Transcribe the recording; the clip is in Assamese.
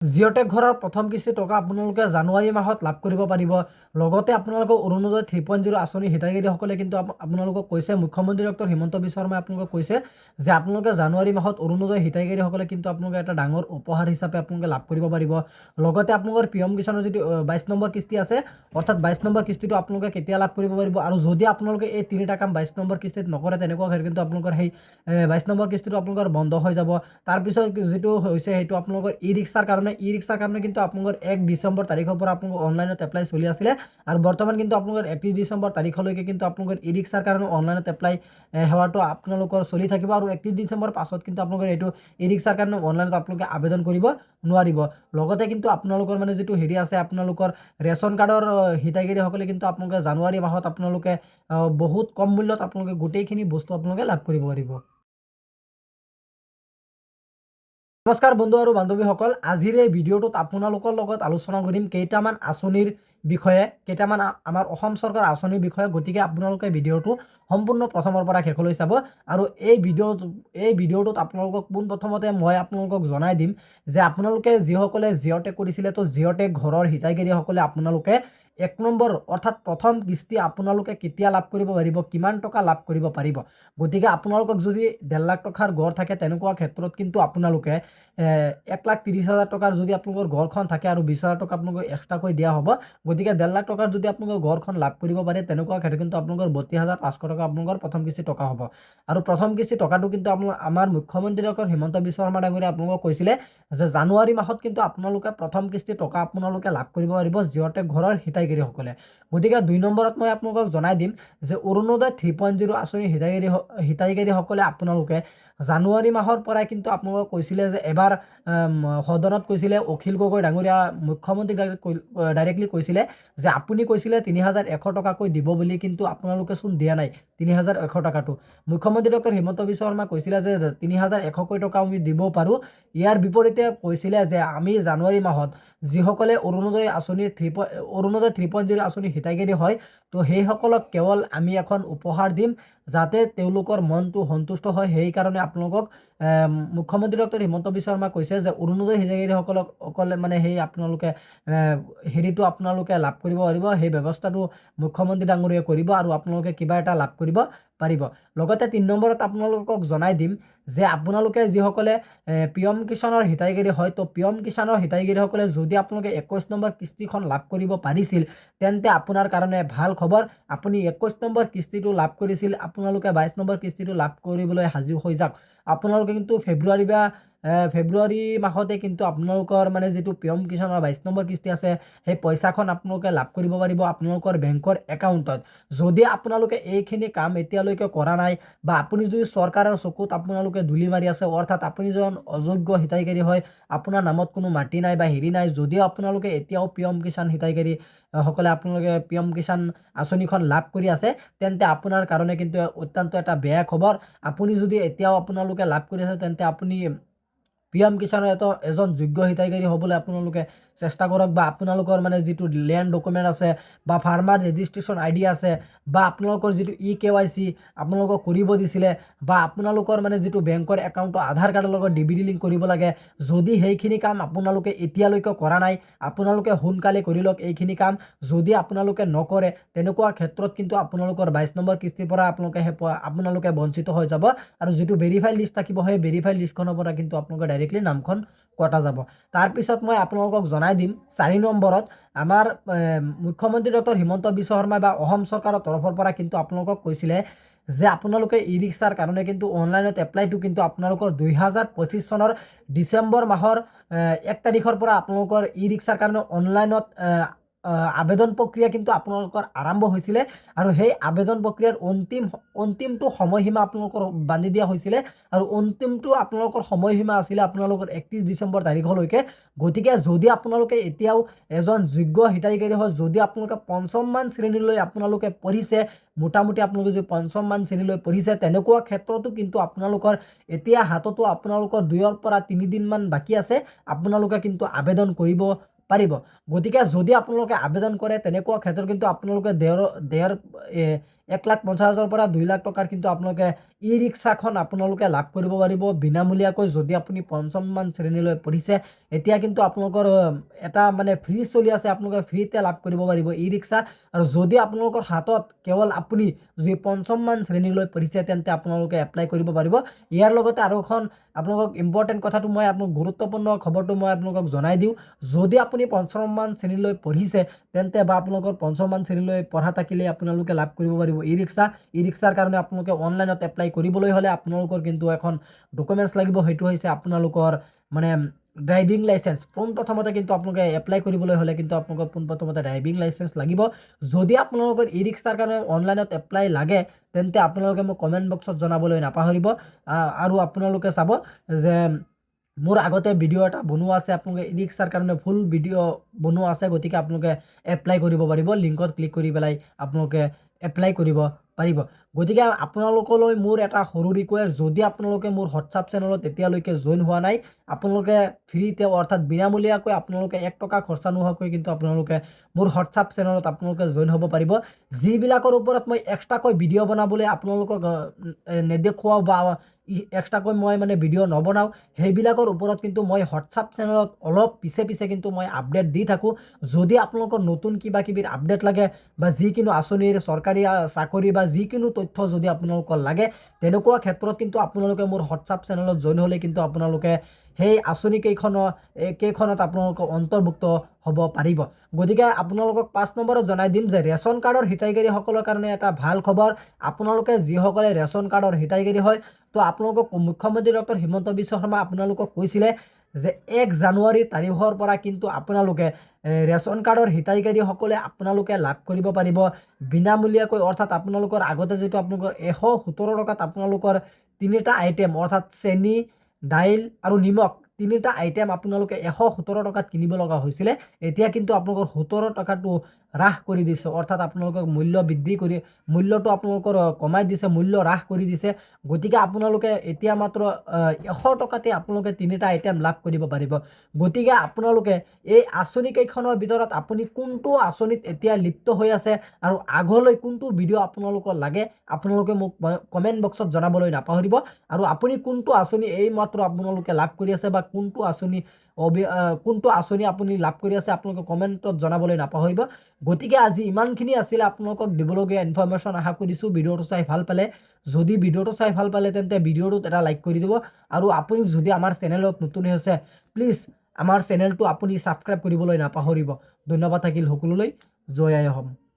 জিঅ'টেক ঘৰৰ প্ৰথম কিস্তি টকা আপোনালোকে জানুৱাৰী মাহত লাভ কৰিব পাৰিব। লগতে আপোনালোকক অৰুণোদয় 3.0 আঁচনি হিতাধিকাৰীসকলে কিন্তু আপোনালোকক কৈছে, মুখ্যমন্ত্ৰী ডক্টৰ হিমন্ত বিশ্ব শৰ্মাই আপোনালোকক কৈছে যে আপোনালোকে জানুৱাৰী মাহত অৰুণোদয় হিতাধিকাৰীসকলে কিন্তু আপোনালোকে এটা ডাঙৰ উপহাৰ হিচাপে আপোনালোকে লাভ কৰিব পাৰিব। লগতে আপোনালোকৰ পিএম কিষাণৰ যিটো 22 নম্বৰ কিস্তি আছে, অৰ্থাৎ 22 নম্বৰ কিস্তিটো আপোনালোকে কেতিয়া লাভ কৰিব পাৰিব। আৰু যদি আপোনালোকে এই তিনিটা কাম 22 নম্বৰ কিস্তিত নকৰে, তেনেকুৱা ক্ষেত্ৰত কিন্তু আপোনালোকৰ সেই 22 নম্বৰ কিস্তিটো আপোনালোকৰ বন্ধ হৈ যাব। তাৰপিছত যিটো হৈছে সেইটো আপোনালোকৰ ই ৰিক্সাৰ কাৰণে কিন্তু আপোনালোকৰ 1 ডিচেম্বৰ তাৰিখৰ পৰা আপোনালোকৰ অনলাইনত এপ্লাই চলি আছিলে, আৰু বৰ্তমান কিন্তু আপোনালোকৰ 31 ডিচেম্বৰ তাৰিখলৈকে কিন্তু আপোনালোকৰ ই ৰিক্সাৰ কাৰণে অনলাইনত এপ্লাই সেৱাটো আপোনালোকৰ চলি থাকিব। আৰু 31 ডিচেম্বৰ পাছত কিন্তু আপোনালোকৰ এইটো ই ৰিক্সাৰ কাৰণে অনলাইনত আপোনালোকে আবেদন কৰিব নোৱাৰিব। লগতে কিন্তু আপোনালোকৰ মানে যিটো হেৰি আছে, আপোনালোকৰ ৰেচন কাৰ্ডৰ হিতাধিকাৰীসকলে কিন্তু আপোনালোকে জানুৱাৰী মাহত আপোনালোকে বহুত কম মূল্যত আপোনালোকে গোটেইখিনি বস্তু আপোনালোকে লাভ কৰিব পাৰিব। নমস্কাৰ বন্ধু আৰু বান্ধৱীসকল, আজিৰ এই ভিডিঅ'টোত আপোনালোকৰ লগত আলোচনা কৰিম কেইটামান আঁচনিৰ বিষয়ে, কেইটামান আমাৰ অসম চৰকাৰ আঁচনিৰ বিষয়ে। গতিকে আপোনালোকে ভিডিঅ'টো সম্পূৰ্ণ প্ৰথমৰ পৰা শেষলৈ চাব। আৰু এই ভিডিঅ'টোত আপোনালোকক পোনপ্ৰথমতে মই আপোনালোকক জনাই দিম যে আপোনালোকে যিসকলে জিঅ'টেক কৰিছিলে, তো জিঅ'টেক ঘৰৰ হিতাধিকাৰীসকলে আপোনালোকে 1 নম্বৰ অৰ্থাৎ প্ৰথম কিস্তি আপোনালোকে কেতিয়া লাভ কৰিব পাৰিব, কিমান টকা লাভ কৰিব পাৰিব। গতিকে আপোনালোকক যদি 1.5 লাখ টকাৰ ঘৰ থাকে, তেনেকুৱা ক্ষেত্ৰত কিন্তু আপোনালোকে 1,30,000 টকাৰ যদি আপোনালোকৰ ঘৰখন থাকে আৰু 20,000 টকা আপোনালোকক এক্সট্ৰাকৈ দিয়া হ'ব। গতিকে 1.5 লাখ টকাৰ যদি আপোনালোকৰ ঘৰখন লাভ কৰিব পাৰে, তেনেকুৱা ক্ষেত্ৰত কিন্তু আপোনালোকৰ 32,500 টকা আপোনালোকৰ প্ৰথম কিস্তি টকা হ'ব। আৰু প্ৰথম কিস্তি টকাটো কিন্তু আমাৰ মুখ্যমন্ত্ৰী ডক্টৰ হিমন্ত বিশ্ব শৰ্মা ডাঙৰীয়াই আপোনালোকক কৈছিলে যে জানুৱাৰী মাহত কিন্তু আপোনালোকে প্ৰথম কিস্তি টকা আপোনালোকে লাভ কৰিব পাৰিব জিঅ'টেক ঘৰৰ হিতাধিকাৰীসকলে। গতিকে 2 নম্বৰত মই আপোনালোকক জনাই দিম যে অৰুণোদয় 3.0 আঁচনি হিতাধিকাৰীসকলে আপোনালোকে জানুৱাৰী মাহৰ পৰাই কিন্তু আপোনালোকক কৈছিলে যে এবাৰ সদনত কৈছিলে অখিল গগৈ ডাঙৰীয়া মুখ্যমন্ত্ৰী ডাইৰেক্টলি কৈছিলে যে আপুনি কৈছিলে 3,100 টকাকৈ দিব বুলি, কিন্তু আপোনালোকে চোন দিয়া নাই 3,100 টকাটো। মুখ্যমন্ত্ৰী ডক্টৰ হিমন্ত বিশ্ব শৰ্মা কৈছিলে যে 3,100কৈ টকা আমি দিব পাৰোঁ। ইয়াৰ বিপৰীতে কৈছিলে যে আমি জানুৱাৰী মাহত যিসকলে অৰুণোদয় 3.0 আঁচনি হিতাধিকাৰী হয়, তো সেইসকলক কেৱল আমি এখন উপহাৰ দিম যাতে তেওঁলোকৰ মনটো সন্তুষ্ট হয়। সেইকাৰণে আপোনালোকক মুখ্যমন্ত্ৰী ডক্টৰ হিমন্ত বিশ্ব শৰ্মা কৈছে যে অৰুণোদয় হিতাধিকাৰীসকলে মানে সেই আপোনালোকে হেৰিটো আপোনালোকে লাভ কৰিব পাৰিব, সেই ব্যৱস্থাটো মুখ্যমন্ত্ৰী ডাঙৰীয়াই কৰিব আৰু আপোনালোকে কিবা এটা লাভ কৰিব পাৰিব। লগতে 3 নম্বৰত আপোনালোকক জনাই দিম যে আপোনালোকে যিসকলে পিএম কিষাণৰ হিতাধিকাৰী হয়, তো পিএম কিষাণৰ হিতাধিকাৰীসকলে যদি আপোনালোকে 21 নম্বৰ কিস্তিখন লাভ কৰিব পাৰিছিল, তেন্তে আপোনাৰ কাৰণে ভাল খবৰ। আপুনি 21 নম্বৰ কিস্তিটো লাভ কৰিছিল, আপোনালোকে 22 নম্বৰ কিস্তিটো লাভ কৰিবলৈ সাজু হৈ যাওক। আপোনালোকে কিন্তু ফেব্ৰুৱাৰী মাহতে কিন্তু আপোনালোকৰ মানে যিটো পিএম কিষাণৰ 22 নম্বৰ কিস্তি আছে, সেই পইচাখন আপোনালোকে লাভ কৰিব পাৰিব আপোনালোকৰ বেংকৰ একাউণ্টত। যদি আপোনালোকে এইখিনি কাম এতিয়ালৈকে কৰা নাই, বা আপুনি যদি চৰকাৰৰ চকুত আপোনালোকে ধূলি মাৰি আছে, অৰ্থাৎ আপুনি যেন অযোগ্য হিতাধিকাৰী হয়, আপোনাৰ নামত কোনো মাটি নাই বা হেৰি নাই, যদিও আপোনালোকে এতিয়াও পিএম কিষাণ হিতাধিকাৰী সকলে আপোনালোকে পিএম কিষাণ আঁচনিখন লাভ কৰি আছে, তেন্তে আপোনাৰ কাৰণে কিন্তু অত্যন্ত এটা বেয়া খবৰ। আপুনি যদি এতিয়াও আপোনালোকে লাভ কৰি আছে, তেন্তে আপুনি পিএম কিষাণৰ এজন যোগ্য হিতাধিকাৰী হ'বলৈ আপোনালোকে চেষ্টা কৰক, বা আপোনালোকৰ মানে যিটো লেণ্ড ডকুমেণ্ট আছে বা ফাৰ্মাৰ ৰেজিষ্ট্ৰেশ্যন ID আছে, বা আপোনালোকৰ যিটো EKYC আপোনালোকক কৰিব দিছিলে, বা আপোনালোকৰ মানে যিটো বেংকৰ একাউণ্টৰ আধাৰ কাৰ্ডৰ লগত DVD লিংক কৰিব লাগে, যদি সেইখিনি কাম আপোনালোকে এতিয়ালৈকে কৰা নাই, আপোনালোকে সোনকালে কৰি লওক এইখিনি কাম। যদি আপোনালোকে নকৰে, তেনেকুৱা ক্ষেত্ৰত কিন্তু আপোনালোকৰ 22 নম্বৰ কিস্তিৰ পৰা আপোনালোকে বঞ্চিত হৈ যাব। আৰু যিটো ভেৰিফাইড লিষ্ট থাকিব, সেই ভেৰিফাইড লিষ্টখনৰ পৰা কিন্তু আপোনালোকে ডাইৰেক্টলি নামখন কটা যাব। তাৰপিছত মই আপোনালোকক জনাই দিম 4 নম্বৰত আমাৰ মুখ্যমন্ত্ৰী ডক্টৰ হিমন্ত বিশ্ব শৰ্মা বা অসম চৰকাৰৰ তৰফৰ পৰা কিন্তু আপোনালোকক কৈছিলে যে আপোনালোকে ই ৰিক্সাৰ কাৰণে কিন্তু অনলাইনত এপ্লাইটো কিন্তু আপোনালোকৰ 2025 চনৰ ডিচেম্বৰ মাহৰ 1 তাৰিখৰ পৰা আপোনালোকৰ ই ৰিক্সাৰ কাৰণে অনলাইনত আবেদন প্ৰক্ৰিয়া কিন্তু আপোনালোকৰ আৰম্ভ হৈছিলে। আৰু সেই আবেদন প্ৰক্ৰিয়াৰ অন্তিমটো সময়সীমা আপোনালোকৰ বান্ধি দিয়া হৈছিলে, আৰু অন্তিমটো আপোনালোকৰ সময়সীমা আছিলে আপোনালোকৰ 31 ডিচেম্বৰ তাৰিখলৈকে। গতিকে যদি আপোনালোকে এতিয়াও এজন যোগ্য হিতাধিকাৰী হয়, যদি আপোনালোকে 5ম মান শ্ৰেণীলৈ আপোনালোকে পঢ়িছে, মোটামুটি আপোনালোকে যদি 5ম মান শ্ৰেণীলৈ পঢ়িছে, তেনেকুৱা ক্ষেত্ৰতো কিন্তু আপোনালোকৰ এতিয়া হাততো আপোনালোকৰ 2ৰ পৰা 3 দিনমান বাকী আছে, আপোনালোকে কিন্তু আবেদন কৰিব পাৰিব। গতিকে যদি আপোনালোকে আবেদন কৰে, তেনেকুৱা ক্ষেত্ৰত কিন্তু আপোনালোকে 1,50,000 পৰা 2 লাখ টকাৰ কিন্তু আপোনালোকে ই ৰিক্সাখন আপোনালোকে লাভ কৰিব পাৰিব বিনামূলীয়াকৈ যদি আপুনি পঞ্চমমান শ্ৰেণীলৈ পঢ়িছে। এতিয়া কিন্তু আপোনালোকৰ এটা মানে ফ্ৰী চলি আছে, আপোনালোকে ফ্ৰীতে লাভ কৰিব পাৰিব ই ৰিক্সা। আৰু যদি আপোনালোকৰ হাতত কেৱল আপুনি যদি পঞ্চমমান শ্ৰেণীলৈ পঢ়িছে তেন্তে আপোনালোকে এপ্লাই কৰিব পাৰিব। ইয়াৰ লগতে আৰু এখন আপোনালোকক ইম্পৰ্টেণ্ট কথাটো মই আপোনাক গুৰুত্বপূৰ্ণ খবৰটো মই আপোনালোকক জনাই দিওঁ। যদি আপুনি পঞ্চমমান শ্ৰেণীলৈ পঢ়িছে তেন্তে বা আপোনালোকৰ পঞ্চমমান শ্ৰেণীলৈ পঢ়া থাকিলে আপোনালোকে লাভ কৰিব পাৰিব ই ৰিক্সা। ই ৰিক্সাৰ কাৰণে আপোনালোকে অনলাইনত এপ্লাই কৰিবলৈ হ'লে আপোনালোকৰ কিন্তু এখন ডকুমেণ্টছ লাগিব, সেইটো হৈছে আপোনালোকৰ মানে ড্ৰাইভিং লাইচেন্স। পোনপ্ৰথমতে কিন্তু আপোনালোকে এপ্লাই কৰিবলৈ হ'লে কিন্তু আপোনালোকৰ পোনপ্ৰথমতে ড্ৰাইভিং লাইচেন্স লাগিব। যদি আপোনালোকৰ ই ৰিক্সাৰ কাৰণে অনলাইনত এপ্লাই লাগে তেন্তে আপোনালোকে মোক কমেণ্ট বক্সত জনাবলৈ নাপাহৰিব। আৰু আপোনালোকে চাব যে মোৰ আগতে ভিডিঅ' এটা বনোৱা আছে, আপোনালোকে ই ৰিক্সাৰ কাৰণে ফুল ভিডিঅ' বনোৱা আছে, গতিকে আপোনালোকে এপ্লাই কৰিব পাৰিব। লিংকত ক্লিক কৰি পেলাই আপোনালোকে এপ্লাই কৰিব পাৰিব। গতিকে আপোনালোকলৈ মোৰ এটা সৰু ৰিকুৱেষ্ট, যদি আপোনালোকে মোৰ হোৱাটছআপ চেনেলত এতিয়ালৈকে জইন হোৱা নাই, আপোনালোকে ফ্ৰীতে অৰ্থাৎ বিনামূলীয়াকৈ আপোনালোকে 1 টকা খৰচা নোহোৱাকৈ কিন্তু আপোনালোকে মোৰ হোৱাটছআপ চেনেলত আপোনালোকে জইন হ'ব পাৰিব। যিবিলাকৰ ওপৰত মই এক্সট্ৰাকৈ ভিডিঅ' বনাবলৈ আপোনালোকক নেদেখুৱাওঁ বা এক্সট্ৰাকৈ মই মানে ভিডিঅ' নবনাওঁ, সেইবিলাকৰ ওপৰত কিন্তু মই হোৱাটছআপ চেনেলত অলপ পিছে পিছে কিন্তু মই আপডেট দি থাকোঁ। যদি আপোনালোকৰ নতুন কিবা কিবিৰ আপডেট লাগে বা যিকোনো আঁচনিৰ চৰকাৰী চাকৰি বা যিকোনো তথ্য যদি আপোনালোকৰ লাগে, তেনেকুৱা ক্ষেত্ৰত কিন্তু আপোনালোকে মোৰ হোৱাটছআপ চেনেলত জইন হ'লে কিন্তু আপোনালোকে সেই আঁচনি কেইখনত আপোনালোকক অন্তৰ্ভুক্ত হ'ব পাৰিব। গতিকে আপোনালোকক 5 নম্বৰত জনাই দিম যে ৰেচন কাৰ্ডৰ হিতাধিকাৰীসকলৰ কাৰণে এটা ভাল খবৰ। আপোনালোকে যিসকলে ৰেচন কাৰ্ডৰ হিতাধিকাৰী হয়, তো আপোনালোকক মুখ্যমন্ত্ৰী ডক্টৰ হিমন্ত বিশ্ব শৰ্মা আপোনালোকক কৈছিলে যে 1 জানুৱাৰী তাৰিখৰ পৰা কিন্তু আপোনালোকে ৰেচন কাৰ্ডৰ হিতাধিকাৰীসকলে আপোনালোকে লাভ কৰিব পাৰিব বিনামূলীয়াকৈ। অৰ্থাৎ আপোনালোকৰ আগতে যিটো আপোনালোকৰ 117 টকাত আপোনালোকৰ 3টা আইটেম অৰ্থাৎ চেনি, দাইল আৰু নিমখ 3টা আইটেম আপোনালোকে 117 টকাত কিনিব লগা হৈছিলে, এতিয়া কিন্তু আপোনালোকৰ 17 টকাটো হ্ৰাস কৰি দিছে। অৰ্থাৎ আপোনালোকক মূল্য বৃদ্ধি কৰি মূল্যটো আপোনালোকৰ কমাই দিছে, মূল্য হ্ৰাস কৰি দিছে। গতিকে আপোনালোকে এতিয়া মাত্ৰ 100 টকাতে আপোনালোকে 3টা আইটেম লাভ কৰিব পাৰিব। গতিকে আপোনালোকে এই আঁচনিকেইখনৰ ভিতৰত আপুনি কোনটো আঁচনিত এতিয়া লিপ্ত হৈ আছে আৰু আগলৈ কোনটো ভিডিঅ' আপোনালোকৰ লাগে আপোনালোকে মোক কমেণ্ট বক্সত জনাবলৈ নাপাহৰিব। আৰু আপুনি কোনটো আঁচনি এইমাত্ৰ আপোনালোকে লাভ কৰি আছে বা কোনটো আঁচনি আপুনি লাভ কৰি আছে আপোনালোকে কমেণ্টত জনাবলৈ নাপাহৰিব। গতিকে আজি ইমানখিনি আছিলে আপোনালোকক দিবলগীয়া ইনফৰমেশ্যন। আশা কৰিছোঁ ভিডিঅ'টো চাই ভাল পালে। যদি ভিডিঅ'টো চাই ভাল পালে তেন্তে ভিডিঅ'টোত এটা লাইক কৰি দিব। আৰু আপুনি যদি আমাৰ চেনেলত নতুন হৈছে প্লিজ আমাৰ চেনেলটো আপুনি ছাবস্ক্ৰাইব কৰিবলৈ নাপাহৰিব। ধন্যবাদ থাকিল সকলোলৈ। জয় আই অসম।